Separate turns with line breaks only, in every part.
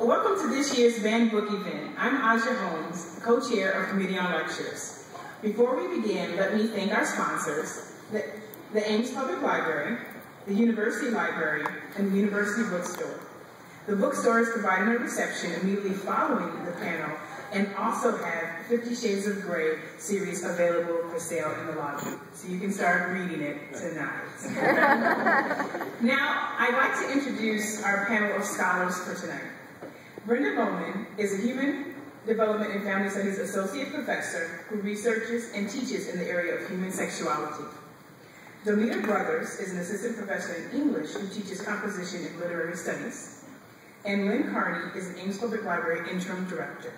Welcome to this year's Banned Book event. I'm Aja Holmes, co-chair of Committee on Lectures. Before we begin, let me thank our sponsors, the Ames Public Library, the University Library, and the University Bookstore. The bookstore is providing a reception immediately following the panel and also have 50 Shades of Grey series available for sale in the lobby. So you can start reading it tonight. Now, I'd like to introduce our panel of scholars for tonight. Brenda Bowman is a Human Development and Family Studies Associate Professor who researches and teaches in the area of human sexuality. Donita Brothers is an Assistant Professor in English who teaches composition and literary studies. And Lynn Carney is an Ames Public Library Interim Director.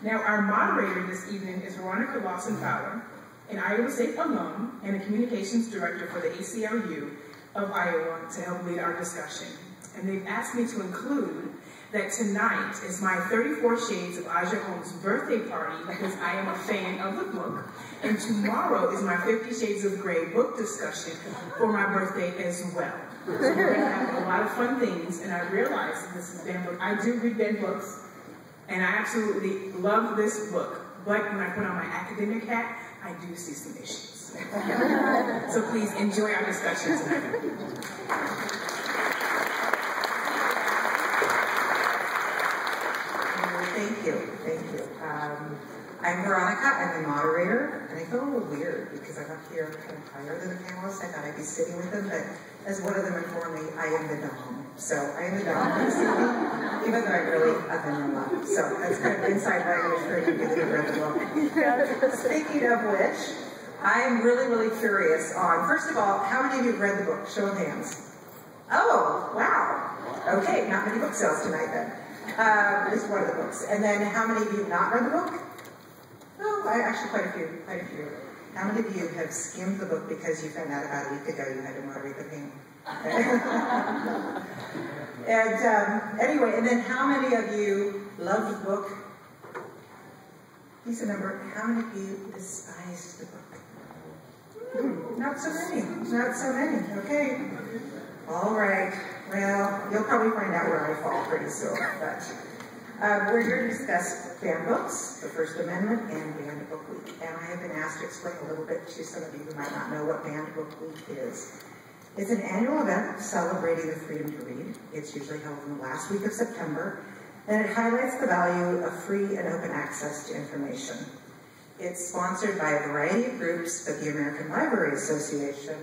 Now, our moderator this evening is Veronica Lawson-Fowler, an Iowa State alum and a Communications Director for the ACLU of Iowa to help lead our discussion. And they've asked me to include that tonight is my 34 Shades of Aja Holmes birthday party because I am a fan of the book, and tomorrow is my 50 Shades of Grey book discussion for my birthday as well. So we're going to have a lot of fun things, and I realize that this is banned book. I do read banned books, and I absolutely love this book, but when I put on my academic hat, I do see some issues. So please enjoy our discussion tonight.
Thank you. I'm Veronica, I'm the moderator, and I feel a little weird because I'm up here kind of higher than the panelists. I thought I'd be sitting with them, but as one of them informed me, I am the dom. So I am the dom this evening, even though I'm really a vanilla. So that's kind of inside language for you because you've read the book. Speaking of which, I am really, really curious on, first of all, how many of you have read the book? Show of hands. Oh, wow. Okay, not many book sales tonight then. Just one of the books. And then how many of you have not read the book? Oh, actually quite a few. How many of you have skimmed the book because you found out about a week ago you had to moderate the panel? And anyway, and then how many of you loved the book? Decent number. How many of you despised the book? Not so many. Okay. All right. Well, you'll probably find out where I fall pretty soon, but we're here to discuss banned books, the First Amendment, and Banned Book Week. And I have been asked to explain a little bit to some of you who might not know what Banned Book Week is. It's an annual event celebrating the freedom to read. It's usually held in the last week of September, and it highlights the value of free and open access to information. It's sponsored by a variety of groups, but the American Library Association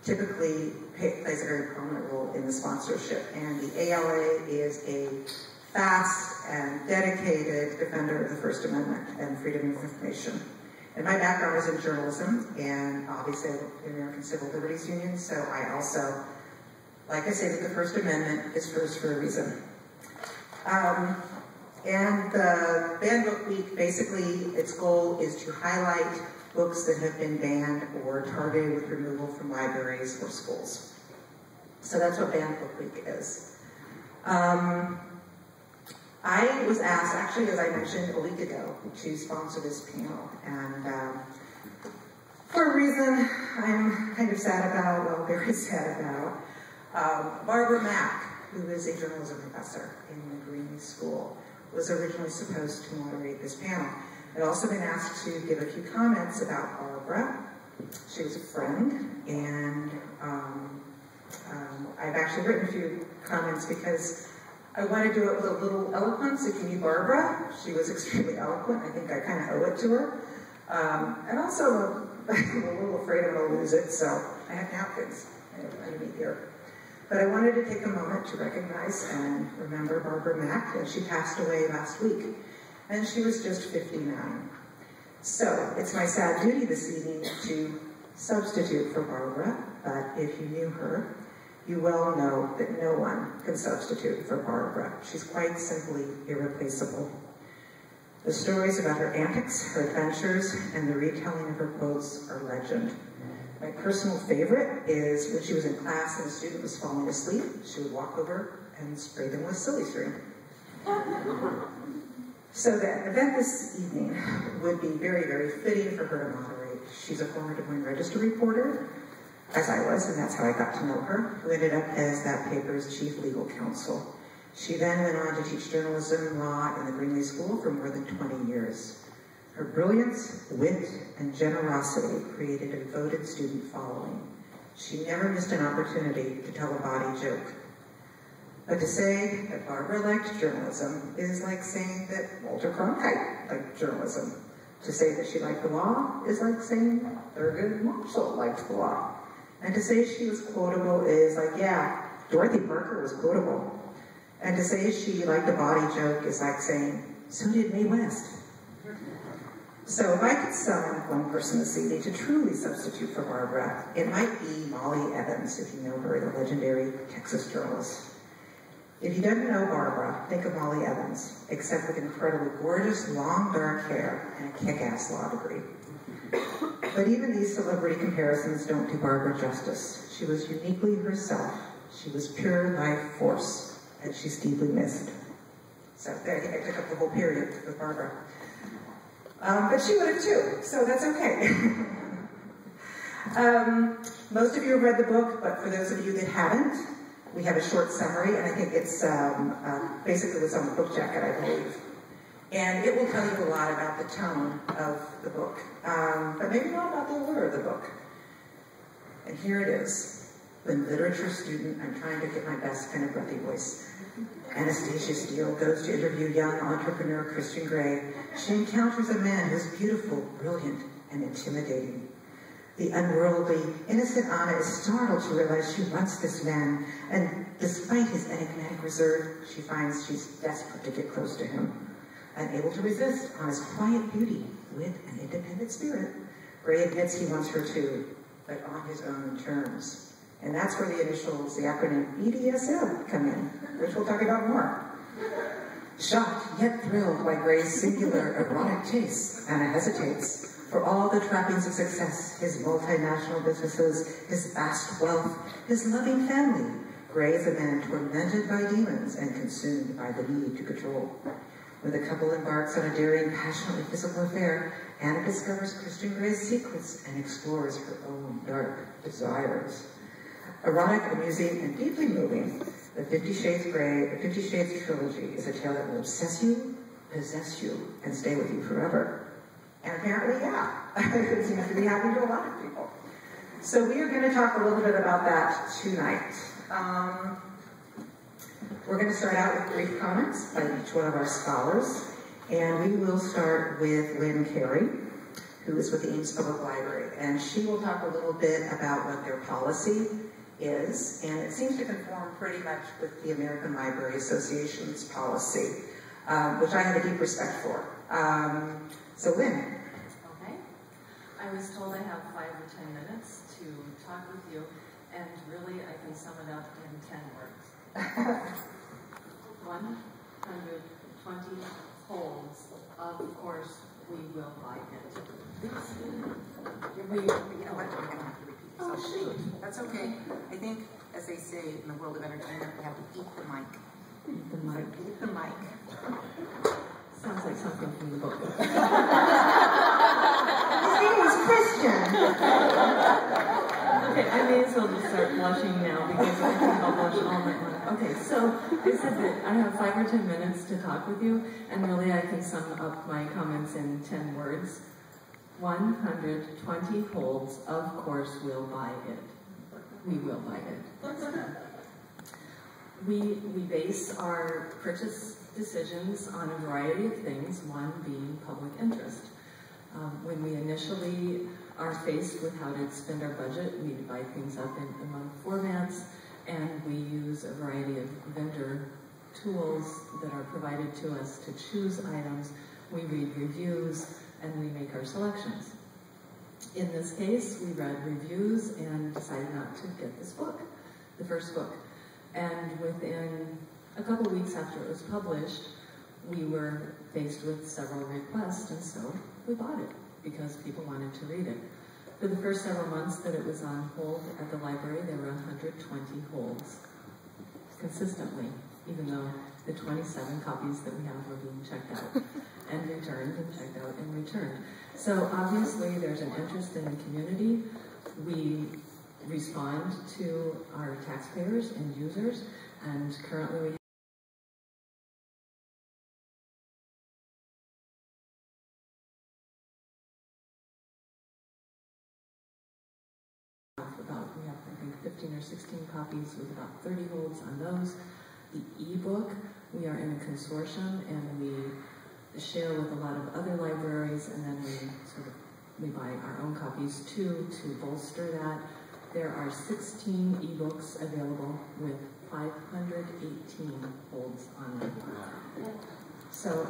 typically plays a very prominent role in the sponsorship, and the ALA is a fast and dedicated defender of the First Amendment and freedom of information. And my background is in journalism, and obviously I work for the American Civil Liberties Union, so I also like I say that the First Amendment is first for a reason. And the Banned Book Week, basically its goal is to highlight books that have been banned or targeted with removal from libraries or schools. So that's what Banned Book Week is. I was asked, actually, as I mentioned a week ago, to sponsor this panel, and for a reason I'm kind of sad about, well, very sad about, Barbara Mack, who is a journalism professor in the Greenlee School, was originally supposed to moderate this panel. I'd also been asked to give a few comments about Barbara. She was a friend, and I've actually written a few comments because I want to do it with a little eloquence. If you knew Barbara, she was extremely eloquent. I think I kind of owe it to her. And also, I'm a little afraid I'm going to lose it, so I have napkins underneath here. But I wanted to take a moment to recognize and remember Barbara Mack, and she passed away last week, and she was just 59. So it's my sad duty this evening to substitute for Barbara, but if you knew her, you well know that no one can substitute for Barbara. She's quite simply irreplaceable. The stories about her antics, her adventures, and the retelling of her quotes are legend. My personal favorite is when she was in class and a student was falling asleep, she would walk over and spray them with silly string. So the event this evening would be very, very fitting for her to moderate. She's a former Des Moines Register reporter, as I was, and that's how I got to know her, who ended up as that paper's chief legal counsel. She then went on to teach journalism and law in the Greenlee School for more than 20 years. Her brilliance, wit, and generosity created a devoted student following. She never missed an opportunity to tell a body joke. But to say that Barbara liked journalism is like saying that Walter Cronkite liked journalism. To say that she liked the law is like saying Thurgood Marshall liked the law. And to say she was quotable is like, yeah, Dorothy Parker was quotable. And to say she liked a body joke is like saying, so did Mae West. So if I could summon one person this evening to truly substitute for Barbara, it might be Molly Evans, if you know her, the legendary Texas journalist. If you don't know Barbara, think of Molly Evans, except with incredibly gorgeous, long, dark hair and a kick-ass law degree. But even these celebrity comparisons don't do Barbara justice. She was uniquely herself. She was pure life force, and she's deeply missed. So I think I took up the whole period with Barbara. But she would have too, so that's okay. Most of you have read the book, but for those of you that haven't, we have a short summary, and I think it's basically what's on the book jacket, I believe. And it will tell you a lot about the tone of the book, but maybe not about the order of the book. And here it is. When literature student, I'm trying to get my best kind of breathy voice. Anastasia Steele goes to interview young entrepreneur Christian Grey. She encounters a man who's beautiful, brilliant, and intimidating. The unworldly, innocent Anna is startled to realize she wants this man, and despite his enigmatic reserve, she finds she's desperate to get close to him. Unable to resist Anna's quiet beauty, wit, and independent spirit, Grey admits he wants her too, but on his own terms. And that's where the initials, the acronym BDSM, come in, which we'll talk about more. Shocked, yet thrilled by Grey's singular erotic taste, Anna hesitates. For all the trappings of success, his multinational businesses, his vast wealth, his loving family, Grey is a man tormented by demons and consumed by the need to control. When the couple embarks on a daring, passionately physical affair, Anna discovers Christian Grey's secrets and explores her own dark desires. Erotic, amusing, and deeply moving, the 50 Shades Grey, the 50 Shades trilogy is a tale that will obsess you, possess you, and stay with you forever. And apparently, yeah, it seems to be happening to a lot of people. So we are going to talk a little bit about that tonight. We're going to start out with brief comments by each one of our scholars, and we will start with Lynn Carey, who is with the Ames Public Library, and she will talk a little bit about what their policy is, and it seems to conform pretty much with the American Library Association's policy, which I have a deep respect for. So Lynn.
Okay. I was told I have 5 or 10 minutes to talk with you, and really I can sum it up in 10 words. 120 holds, of course, we will buy it.
You know what? We're going to have to repeat this. Oh, shoot. That's okay. I think, as they say in the world of entertainment, we have to eat the mic.
Eat the mic.
Eat the mic.
Sounds like something from the book.
His name was Christian.
Okay, I may as well just start blushing now because I think I'll blush all night long. Okay, so I said that I have 5 or 10 minutes to talk with you, and really I can sum up my comments in 10 words. 120 holds, of course we'll buy it. We will buy it. We base our purchase decisions on a variety of things, one being public interest. When we initially are faced with how to spend our budget, we divide things up among formats, and we use a variety of vendor tools that are provided to us to choose items. We read reviews, and we make our selections. In this case, we read reviews and decided not to get this book, the first book. And within a couple weeks after it was published, we were faced with several requests, and so we bought it because people wanted to read it. For the first several months that it was on hold at the library, there were 120 holds consistently, even though the 27 copies that we have were being checked out and returned and checked out and returned. So obviously there's an interest in the community. We respond to our taxpayers and users, and currently we 15 or 16 copies with about 30 holds on those. The ebook, we are in a consortium and we share with a lot of other libraries, and then we buy our own copies too to bolster that. There are 16 ebooks available with 518 holds on them. So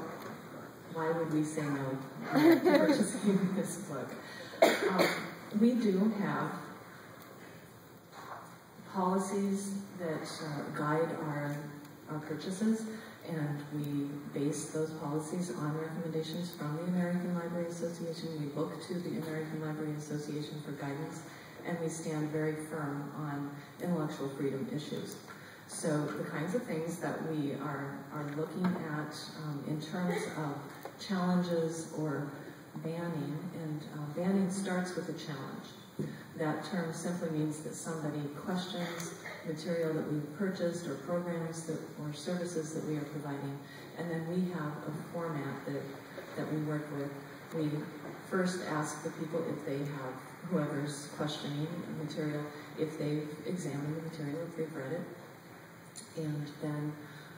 why would we say no to purchasing this book? We do have policies that guide our purchases, and we base those policies on recommendations from the American Library Association. We look to the American Library Association for guidance, and we stand very firm on intellectual freedom issues. So the kinds of things that we are looking at in terms of challenges or banning, and banning starts with a challenge. That term simply means that somebody questions material that we've purchased or programs or services that we are providing, and then we have a format that we work with. We first ask the people if they have, whoever's questioning the material, if they've examined the material, if they've read it, and then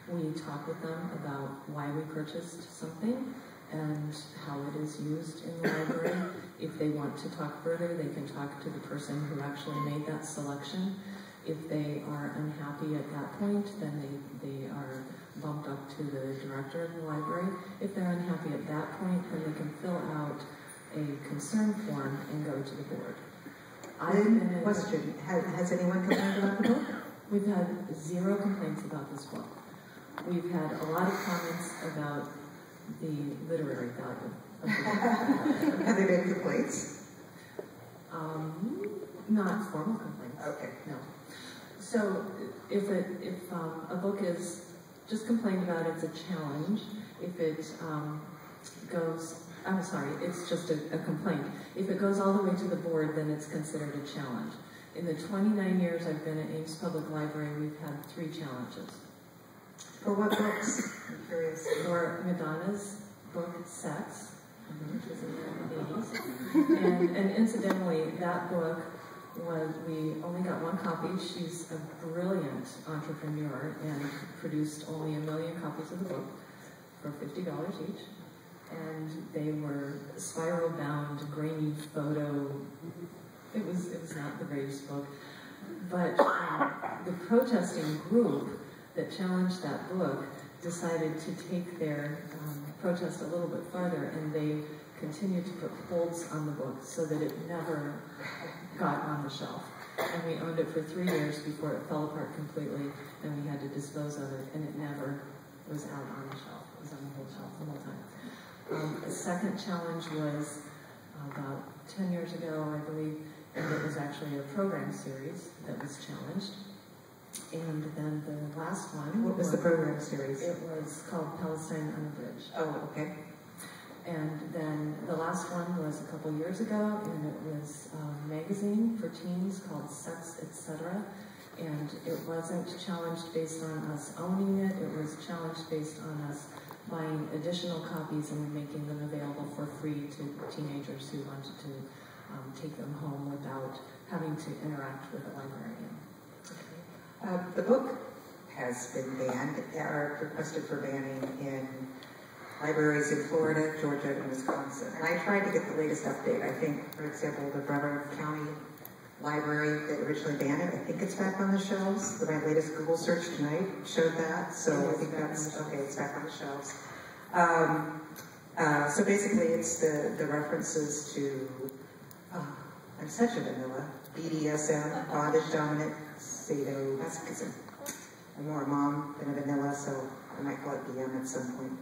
we talk with them about why we purchased something and how it is used in the library. If they want to talk further, they can talk to the person who actually made that selection. If they are unhappy at that point, then they are bumped up to the director of the library. If they're unhappy at that point, then they can fill out a concern form and go to the board.
Question, has anyone complained about the book?
We've had 0 complaints about this book. We've had a lot of comments about the literary value of the book.
Have there been complaints?
Not formal complaints.
Okay.
No. So if a book is just complained about, it's a challenge. If it it's just a complaint. If it goes all the way to the board, then it's considered a challenge. In the 29 years I've been at Ames Public Library, we've had 3 challenges.
For what books? I'm curious.
For Madonna's book, Sex, which was in the 80s. And incidentally, that book we only got 1 copy. She's a brilliant entrepreneur and produced only 1 million copies of the book for $50 each. And they were spiral bound, grainy photo. It was not the greatest book. But the protesting group that challenged that book decided to take their protest a little bit farther, and they continued to put holds on the book so that it never got on the shelf. And we owned it for 3 years before it fell apart completely, and we had to dispose of it, and it never was out on the shelf. It was on the whole shelf the whole time. The second challenge was about 10 years ago, I believe, and it was actually a program series that was challenged. And then the last one...
What was the program series?
It was called Palestine Unabridged.
Oh, okay.
And then the last one was a couple years ago, and it was a magazine for teens called Sex, Etc. And it wasn't challenged based on us owning it, it was challenged based on us buying additional copies and making them available for free to teenagers who wanted to take them home without having to interact with a librarian.
The book has been banned, or requested for banning in libraries in Florida, Georgia, and Wisconsin. And I tried to get the latest update. I think, for example, the Brevard County Library that originally banned it, I think it's back on the shelves. My latest Google search tonight showed that, so I think that's, okay, it's back on the shelves. So basically it's the references to, I'm such a vanilla, BDSM, bondage, dominant, sadomasochism. I'm more a mom than a vanilla, so I might call it BM at some point.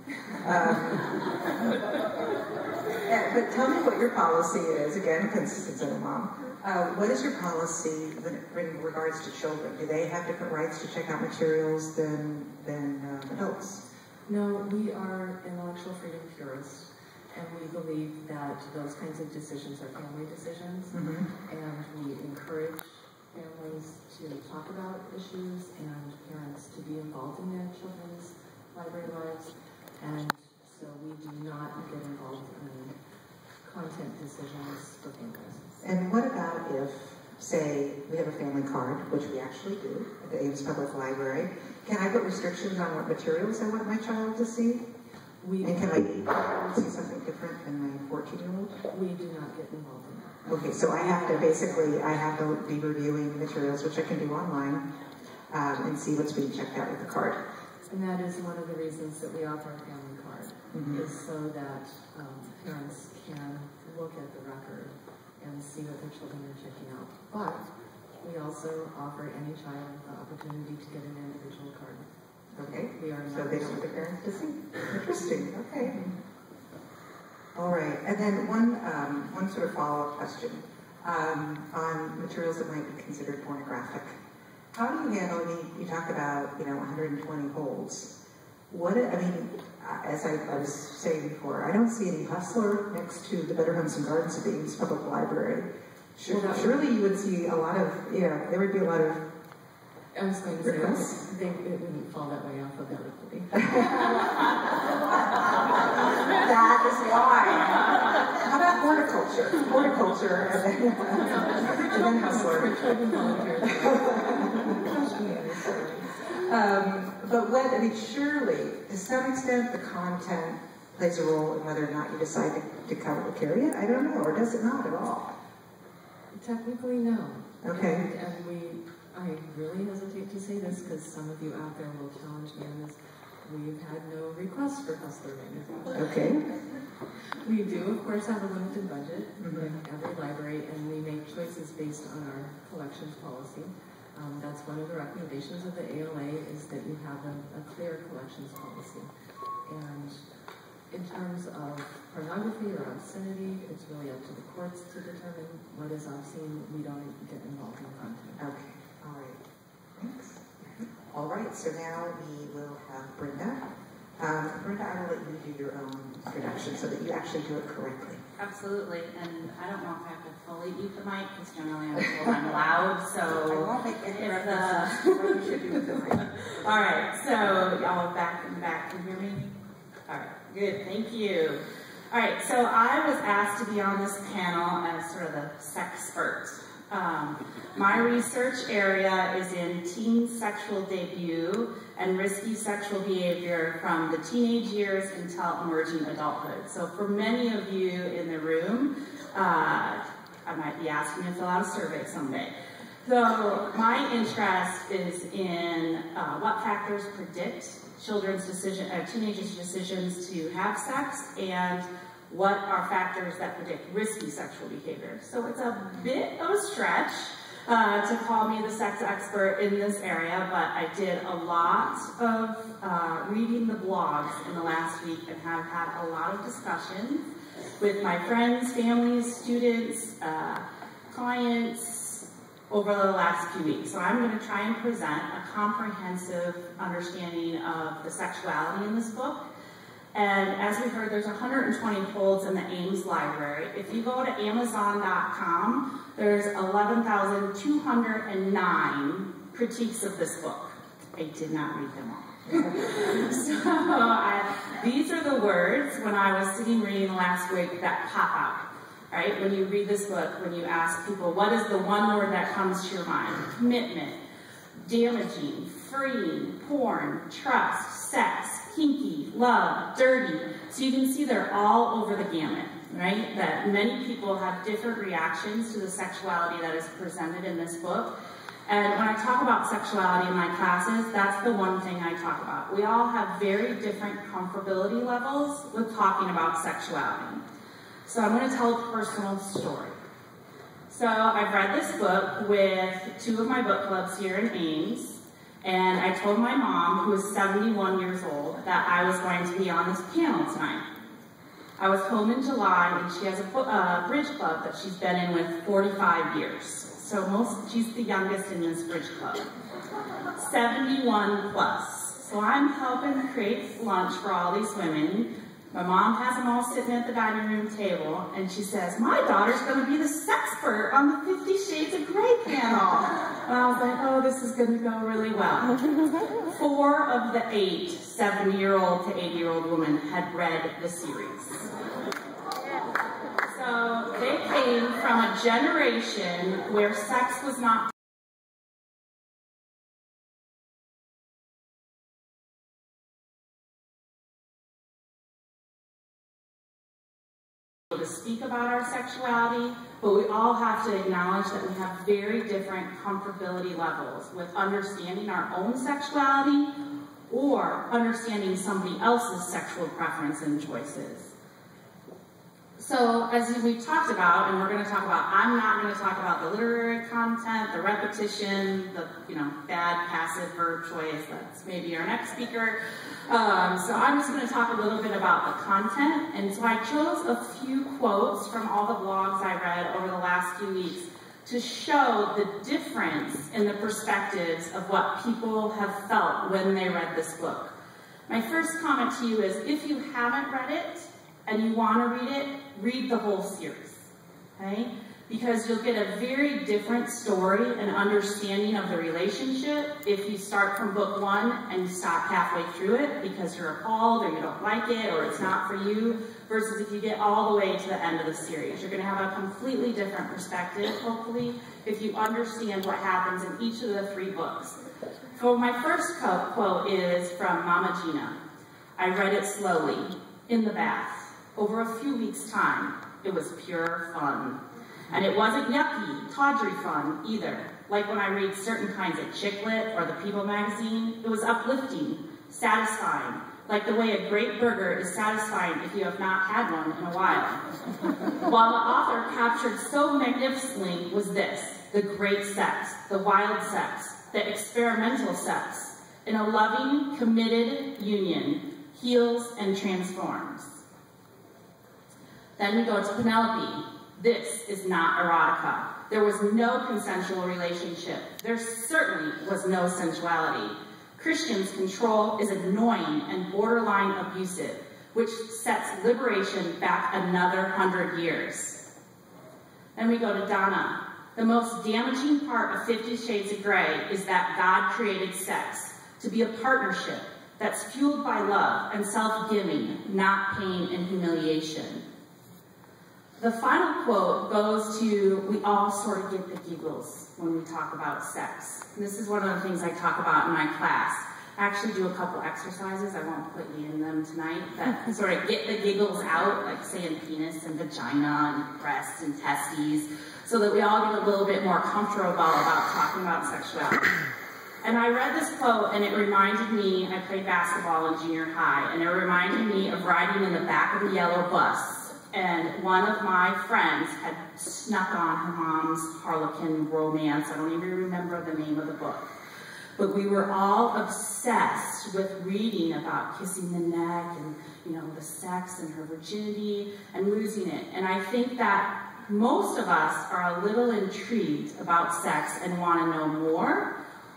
But tell me what your policy is, again, since I'm a mom. What is your policy in regards to children? Do they have different rights to check out materials than adults?
No, we are intellectual freedom purists, and we believe that those kinds of decisions are family decisions, and we encourage families to talk about issues and parents to be involved in their children's library lives, and so we do not get involved in content decisions for families.
And what about if say, we have a family card, which we actually do at the Ames Public Library. Can I put restrictions on what materials I want my child to see? And can my 8-year-old see something different than my 14-year-old?
We do not get involved in that.
Okay, so I have to basically, I have to be reviewing materials, which I can do online, and see what's being checked out with the card.
And that is one of the reasons that we offer a family card, is so that parents can look at the record and see what their children are checking out. But we also offer any child the opportunity to get an individual card.
Okay,
we are
so they don't want the parents to see. Interesting, okay. All right, and then one sort of follow-up question on materials that might be considered pornographic. How do you handle, you talk about, 120 holds. As I was saying before, I don't see any Hustler next to the Better Homes and Gardens of the Ames Public Library. Surely you would see a lot of, there would be a lot of
I was going to say, it wouldn't fall that way alphabetically.
That is why. How about horticulture? Horticulture, and then Hustler. But surely, to some extent, the content plays a role in whether or not you decide to carry it. I don't know, or does it not at all?
Technically, no.
Okay.
And I really hesitate to say this because some of you out there will challenge me on this. We've had no requests for Hustler manufacturing.
Okay.
We do, of course, have a limited budget in every library, and we make choices based on our collections policy. That's one of the recommendations of the ALA is that you have a clear collections policy. And in terms of pornography or obscenity, it's really up to the courts to determine what is obscene. We don't get involved in content.
Okay. All right. Thanks. All right. So now we will have Brenda. Brenda, I will let you do your own introduction so that you actually do it correctly.
Absolutely. And I don't know if I have to fully mute the mic because generally I'm told I'm loud. So
I won't make any references to what you should do with the mic.
All right. So y'all are back in the back. Can you hear me? All right. Good. Thank you. All right. So I was asked to be on this panel as sort of the sexpert. My research area is in teen sexual debut and risky sexual behavior from the teenage years until emerging adulthood. So for many of you in the room, I might be asking you to fill out a survey someday. So my interest is in what factors predict teenagers' decisions to have sex, and what are factors that predict risky sexual behavior. So it's a bit of a stretch to call me the sex expert in this area, but I did a lot of reading the blogs in the last week and have had a lot of discussions with my friends, families, students, clients over the last few weeks. So I'm going to try and present a comprehensive understanding of the sexuality in this book. And as we heard, there's 120 holds in the Ames Library. If you go to Amazon.com, there's 11,209 critiques of this book. I did not read them all. These are the words, when I was sitting reading last week, that pop out. Right? When you read this book, when you ask people, what is the one word that comes to your mind? Commitment, damaging, freeing, porn, trust, sex, kinky, love, dirty. So you can see they're all over the gamut, right? That many people have different reactions to the sexuality that is presented in this book. And when I talk about sexuality in my classes, that's the one thing I talk about. We all have very different comfortability levels with talking about sexuality. So I'm going to tell a personal story. So I've read this book with 2 of my book clubs here in Ames, and I told my mom, who is 71 years old, that I was going to be on this panel tonight. I was home in July, and she has a bridge club that she's been in with 45 years. So she's the youngest in this bridge club. 71 plus. So I'm helping create lunch for all these women. My mom has them all sitting at the dining room table, and she says, my daughter's going to be the sexpert on the 50 Shades of Grey panel. And I was like, oh, this is going to go really well. 4 of the 8 70-year-old to 80-year-old women had read the series. So They came from a generation where sex was not to speak about our sexuality, but we all have to acknowledge that we have very different comfortability levels with understanding our own sexuality or understanding somebody else's sexual preference and choices. So, as we've talked about, and we're going to talk about, I'm not going to talk about the literary content, the repetition, the bad passive verb choice. That's maybe our next speaker. So I'm just going to talk a little bit about the content. And so I chose a few quotes from all the blogs I read over the last few weeks to show the difference in the perspectives of what people have felt when they read this book. My first comment to you is, if you haven't read it and you want to read it, read the whole series, okay? Because you'll get a very different story and understanding of the relationship if you start from book 1 and you stop halfway through it because you're appalled or you don't like it or it's not for you, versus if you get all the way to the end of the series. You're going to have a completely different perspective, hopefully, if you understand what happens in each of the 3 books. So my first quote is from Mama Gina. I read it slowly, in the bath, over a few weeks' time. It was pure fun. And it wasn't yucky, tawdry fun either. Like when I read certain kinds of chick lit or the People magazine, it was uplifting, satisfying, like the way a great burger is satisfying if you have not had one in a while. While the author captured so magnificently was this, the great sex, the wild sex, the experimental sex, in a loving, committed union, heals and transforms. Then we go to Penelope. This is not erotica. There was no consensual relationship. There certainly was no sensuality. Christian's control is annoying and borderline abusive, which sets liberation back another 100 years. Then we go to Donna. The most damaging part of 50 Shades of Grey is that God created sex to be a partnership that's fueled by love and self-giving, not pain and humiliation. The final quote goes to, we all sort of get the giggles when we talk about sex. And this is one of the things I talk about in my class. I actually do a couple exercises, I won't put you in them tonight, that sort of get the giggles out, like saying penis and vagina and breasts and testes, so that we all get a little bit more comfortable about talking about sexuality. And I read this quote and it reminded me, I played basketball in junior high, and it reminded me of riding in the back of the yellow bus. And one of my friends had snuck on her mom's Harlequin romance. I don't even remember the name of the book. But we were all obsessed with reading about kissing the neck and, the sex and her virginity and losing it. And I think that most of us are a little intrigued about sex and want to know more,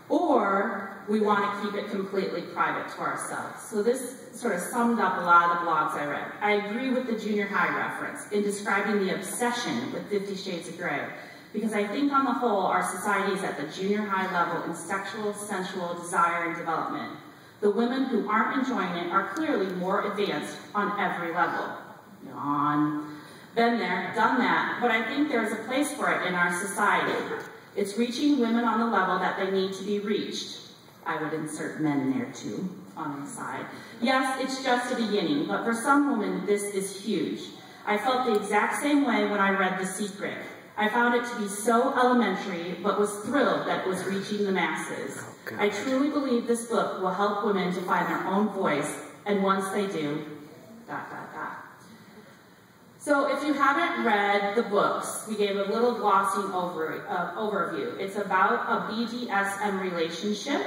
or we want to keep it completely private to ourselves. So this sort of summed up a lot of the blogs I read. I agree with the junior high reference in describing the obsession with 50 Shades of Grey, because I think on the whole our society is at the junior high level in sexual, sensual desire and development. The women who aren't enjoying it are clearly more advanced on every level. Yawn. Been there, done that, but I think there's a place for it in our society. It's reaching women on the level that they need to be reached. I would insert men there too, on the side. Yes, it's just a beginning, but for some women, this is huge. I felt the exact same way when I read The Secret. I found it to be so elementary, but was thrilled that it was reaching the masses. I truly believe this book will help women to find their own voice, and once they do, ... So if you haven't read the books, we gave a little glossy overview. It's about a BDSM relationship.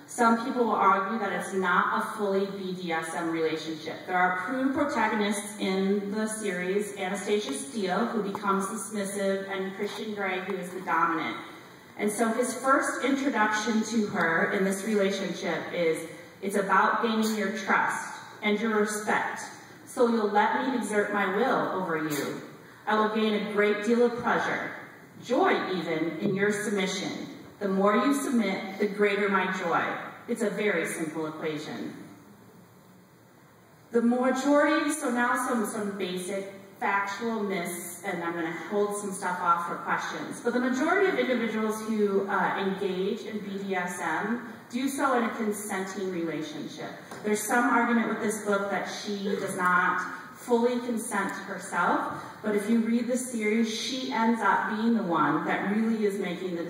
Some people will argue that it's not a fully BDSM relationship. There are true protagonists in the series, Anastasia Steele, who becomes the submissive, and Christian Grey, who is the dominant. And so his first introduction to her in this relationship is, it's about gaining your trust and your respect. So you'll let me exert my will over you. I will gain a great deal of pleasure, joy even, in your submission. The more you submit, the greater my joy. It's a very simple equation. The majority, so now some basic factual myths, and I'm going to hold some stuff off for questions. But the majority of individuals who engage in BDSM do so in a consenting relationship. There's some argument with this book that she does not fully consent herself, but if you read the series, she ends up being the one that really is making the